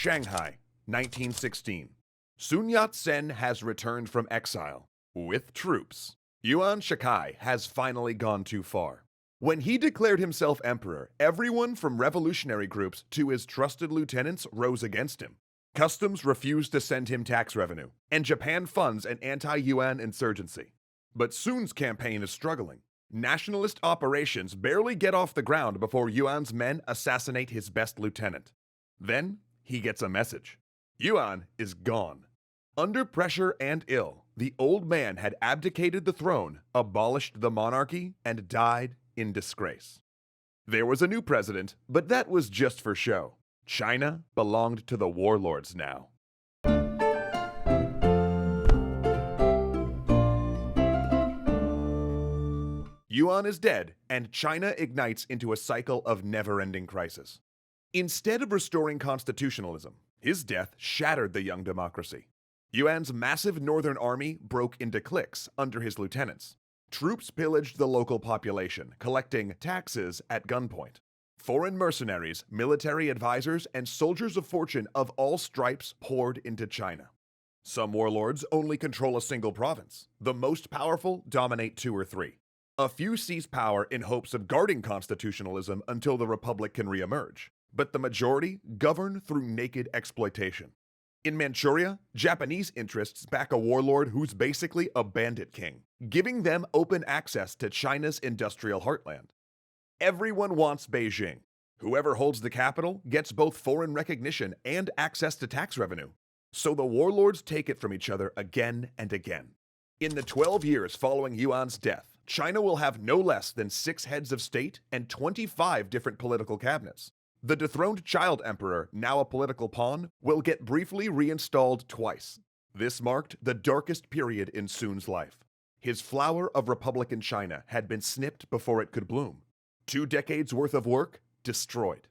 Shanghai, 1916. Sun Yat-sen has returned from exile with troops. Yuan Shikai has finally gone too far. When he declared himself emperor, everyone from revolutionary groups to his trusted lieutenants rose against him. Customs refused to send him tax revenue, and Japan funds an anti-Yuan insurgency. But Sun's campaign is struggling. Nationalist operations barely get off the ground before Yuan's men assassinate his best lieutenant. Then, he gets a message. Yuan is gone. Under pressure and ill, the old man had abdicated the throne, abolished the monarchy, and died in disgrace. There was a new president, but that was just for show. China belonged to the warlords now. Yuan is dead, and China ignites into a cycle of never-ending crisis. Instead of restoring constitutionalism, his death shattered the young democracy. Yuan's massive northern army broke into cliques under his lieutenants. Troops pillaged the local population, collecting taxes at gunpoint. Foreign mercenaries, military advisors, and soldiers of fortune of all stripes poured into China. Some warlords only control a single province. The most powerful dominate 2 or 3. A few seize power in hopes of guarding constitutionalism until the republic can re-emerge. But the majority govern through naked exploitation. In Manchuria, Japanese interests back a warlord who's basically a bandit king, giving them open access to China's industrial heartland. Everyone wants Beijing. Whoever holds the capital gets both foreign recognition and access to tax revenue. So the warlords take it from each other again and again. In the 12 years following Yuan's death, China will have no less than 6 heads of state and 25 different political cabinets. The dethroned child emperor, now a political pawn, will get briefly reinstalled twice. This marked the darkest period in Sun's life. His flower of Republican China had been snipped before it could bloom. 2 decades worth of work destroyed.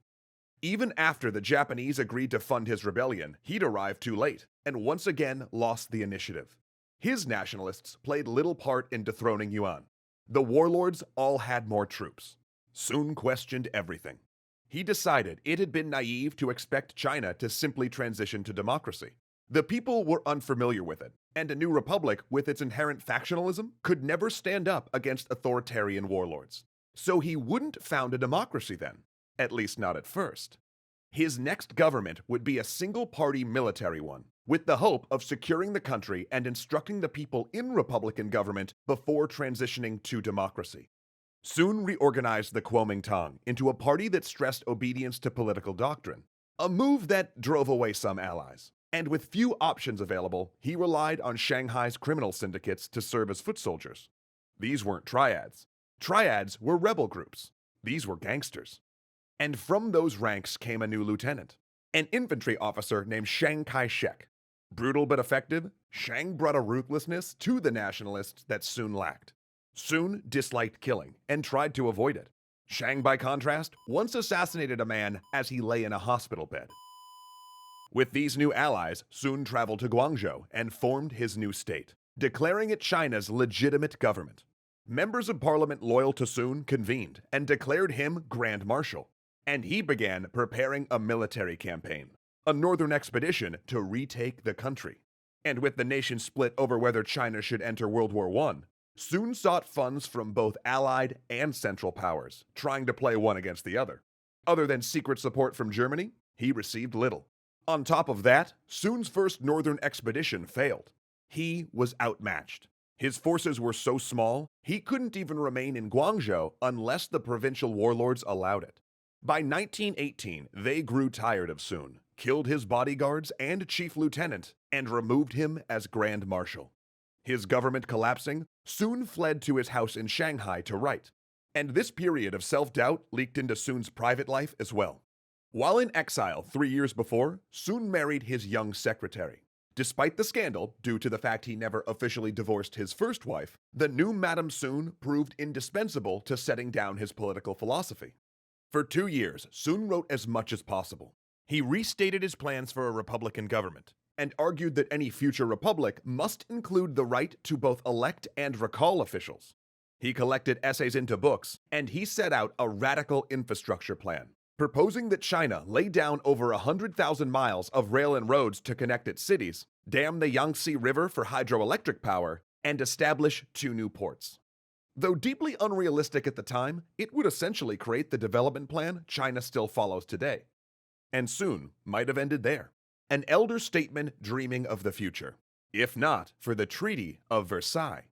Even after the Japanese agreed to fund his rebellion, he'd arrived too late and once again lost the initiative. His nationalists played little part in dethroning Yuan. The warlords all had more troops. Sun questioned everything. He decided it had been naive to expect China to simply transition to democracy. The people were unfamiliar with it, and a new republic with its inherent factionalism could never stand up against authoritarian warlords. So he wouldn't found a democracy then, at least not at first. His next government would be a single-party military one, with the hope of securing the country and instructing the people in republican government before transitioning to democracy. Sun reorganized the Kuomintang into a party that stressed obedience to political doctrine, a move that drove away some allies. And with few options available, he relied on Shanghai's criminal syndicates to serve as foot soldiers. These weren't triads. Triads were rebel groups. These were gangsters. And from those ranks came a new lieutenant, an infantry officer named kai-shek. Brutal but effective, Shang brought a ruthlessness to the nationalists that Sun lacked. Sun disliked killing and tried to avoid it. Shang, by contrast, once assassinated a man as he lay in a hospital bed. With these new allies, Sun traveled to Guangzhou and formed his new state, declaring it China's legitimate government. Members of parliament loyal to Sun convened and declared him Grand Marshal, and he began preparing a military campaign, a northern expedition to retake the country. And with the nation split over whether China should enter World War I, Sun sought funds from both Allied and Central powers, trying to play one against the other. Other than secret support from Germany, he received little. On top of that, Sun's first northern expedition failed. He was outmatched. His forces were so small, he couldn't even remain in Guangzhou unless the provincial warlords allowed it. By 1918, they grew tired of Sun, killed his bodyguards and chief lieutenant, and removed him as Grand Marshal. His government collapsing, Sun fled to his house in Shanghai to write. And this period of self-doubt leaked into Sun's private life as well. While in exile 3 years before, Sun married his young secretary. Despite the scandal, due to the fact he never officially divorced his first wife, the new Madame Sun proved indispensable to setting down his political philosophy. For 2 years, Sun wrote as much as possible. He restated his plans for a republican government, and argued that any future republic must include the right to both elect and recall officials. He collected essays into books, and he set out a radical infrastructure plan, proposing that China lay down over 100,000 miles of rail and roads to connect its cities, dam the Yangtze River for hydroelectric power, and establish 2 new ports. Though deeply unrealistic at the time, it would essentially create the development plan China still follows today. And soon might have ended there. An elder statesman dreaming of the future, if not for the Treaty of Versailles.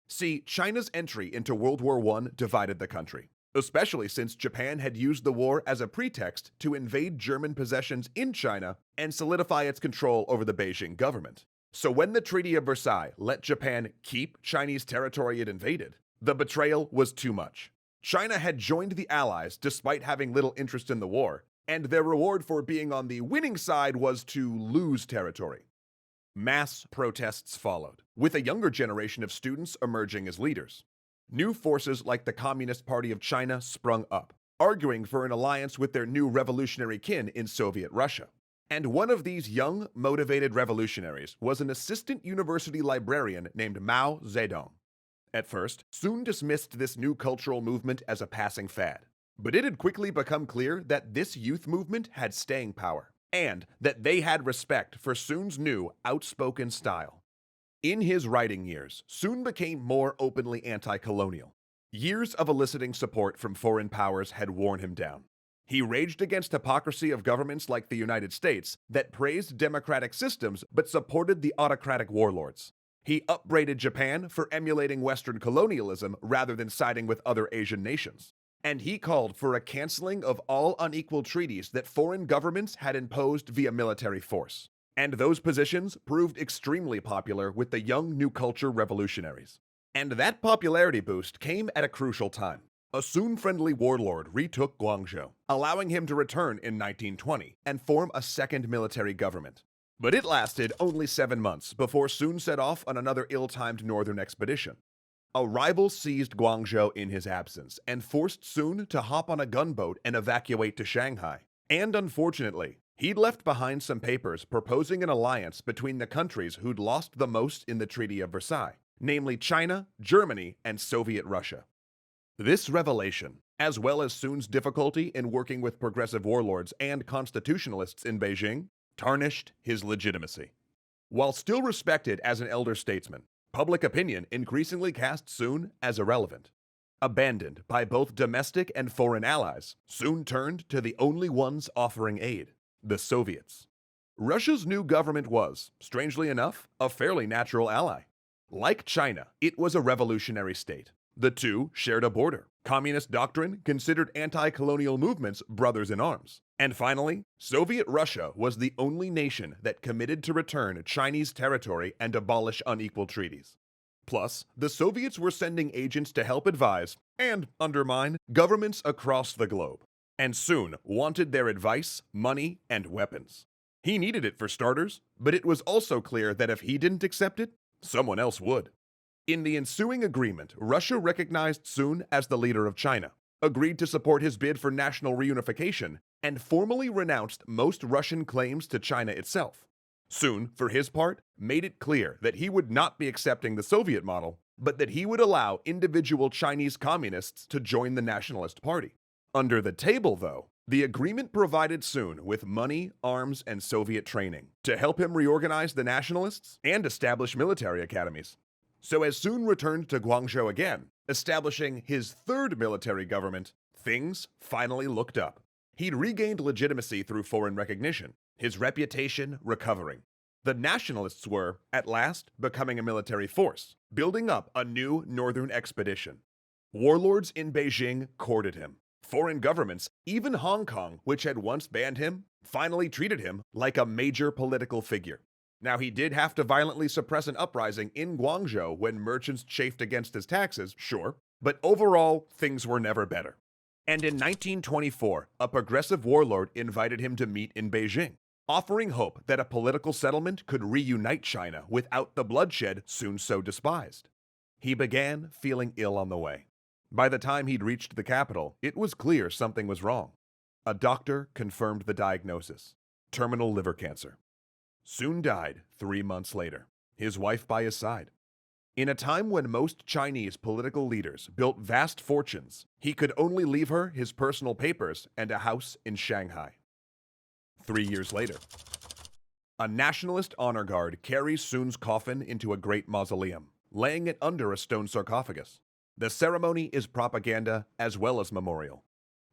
See, China's entry into World War I divided the country, especially since Japan had used the war as a pretext to invade German possessions in China and solidify its control over the Beijing government. So when the Treaty of Versailles let Japan keep Chinese territory it invaded, the betrayal was too much. China had joined the Allies despite having little interest in the war, and their reward for being on the winning side was to lose territory. Mass protests followed, with a younger generation of students emerging as leaders. New forces like the Communist Party of China sprung up, arguing for an alliance with their new revolutionary kin in Soviet Russia. And one of these young, motivated revolutionaries was an assistant university librarian named Mao Zedong. At first, Sun dismissed this new cultural movement as a passing fad. But it had quickly become clear that this youth movement had staying power, and that they had respect for Sun's new, outspoken style. In his writing years, Sun became more openly anti-colonial. Years of eliciting support from foreign powers had worn him down. He raged against hypocrisy of governments like the United States that praised democratic systems but supported the autocratic warlords. He upbraided Japan for emulating Western colonialism rather than siding with other Asian nations. And he called for a canceling of all unequal treaties that foreign governments had imposed via military force. And those positions proved extremely popular with the young New Culture revolutionaries. And that popularity boost came at a crucial time. A Sun-friendly warlord retook Guangzhou, allowing him to return in 1920 and form a second military government. But it lasted only 7 months before Sun set off on another ill-timed northern expedition. A rival seized Guangzhou in his absence and forced Sun to hop on a gunboat and evacuate to Shanghai. And unfortunately, he'd left behind some papers proposing an alliance between the countries who'd lost the most in the Treaty of Versailles, namely China, Germany, and Soviet Russia. This revelation, as well as Sun's difficulty in working with progressive warlords and constitutionalists in Beijing, tarnished his legitimacy. While still respected as an elder statesman, public opinion increasingly cast Sun as irrelevant. Abandoned by both domestic and foreign allies, Sun turned to the only ones offering aid, the Soviets. Russia's new government was, strangely enough, a fairly natural ally. Like China, it was a revolutionary state. The two shared a border. Communist doctrine considered anti-colonial movements brothers in arms. And finally, Soviet Russia was the only nation that committed to return Chinese territory and abolish unequal treaties. Plus, the Soviets were sending agents to help advise, and undermine, governments across the globe. And Sun wanted their advice, money, and weapons. He needed it for starters, but it was also clear that if he didn't accept it, someone else would. In the ensuing agreement, Russia recognized Sun as the leader of China, agreed to support his bid for national reunification, and formally renounced most Russian claims to China itself. Sun, for his part, made it clear that he would not be accepting the Soviet model, but that he would allow individual Chinese communists to join the Nationalist Party. Under the table, though, the agreement provided Sun with money, arms, and Soviet training to help him reorganize the nationalists and establish military academies. So as Sun returned to Guangzhou again, establishing his third military government, things finally looked up. He'd regained legitimacy through foreign recognition, his reputation recovering. The nationalists were, at last, becoming a military force, building up a new northern expedition. Warlords in Beijing courted him. Foreign governments, even Hong Kong, which had once banned him, finally treated him like a major political figure. Now, he did have to violently suppress an uprising in Guangzhou when merchants chafed against his taxes, sure, but overall, things were never better. And in 1924, a progressive warlord invited him to meet in Beijing, offering hope that a political settlement could reunite China without the bloodshed Sun so despised. He began feeling ill on the way. By the time he'd reached the capital, it was clear something was wrong. A doctor confirmed the diagnosis: terminal liver cancer. Sun died 3 months later, his wife by his side. In a time when most Chinese political leaders built vast fortunes, he could only leave her his personal papers and a house in Shanghai. 3 years later, a nationalist honor guard carries Sun's coffin into a great mausoleum, laying it under a stone sarcophagus. The ceremony is propaganda as well as memorial.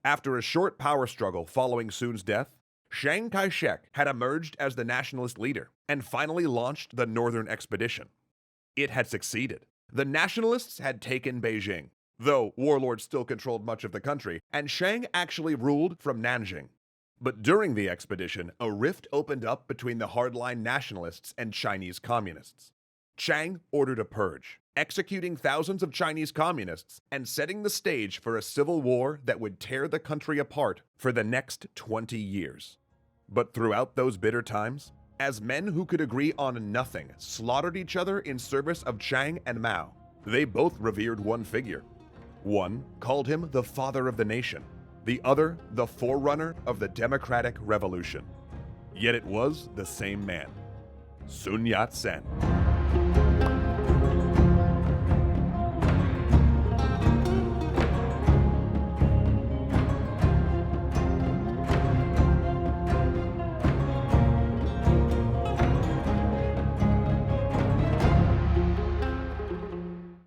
After a short power struggle following Sun's death, Chiang Kai-shek had emerged as the nationalist leader and finally launched the Northern Expedition. It had succeeded. The nationalists had taken Beijing, though warlords still controlled much of the country, and Chiang actually ruled from Nanjing. But during the expedition, a rift opened up between the hardline nationalists and Chinese communists. Chiang ordered a purge, executing thousands of Chinese communists and setting the stage for a civil war that would tear the country apart for the next 20 years. But throughout those bitter times, as men who could agree on nothing slaughtered each other in service of Chiang and Mao, they both revered one figure. One called him the father of the nation, the other the forerunner of the democratic revolution. Yet it was the same man, Sun Yat-sen.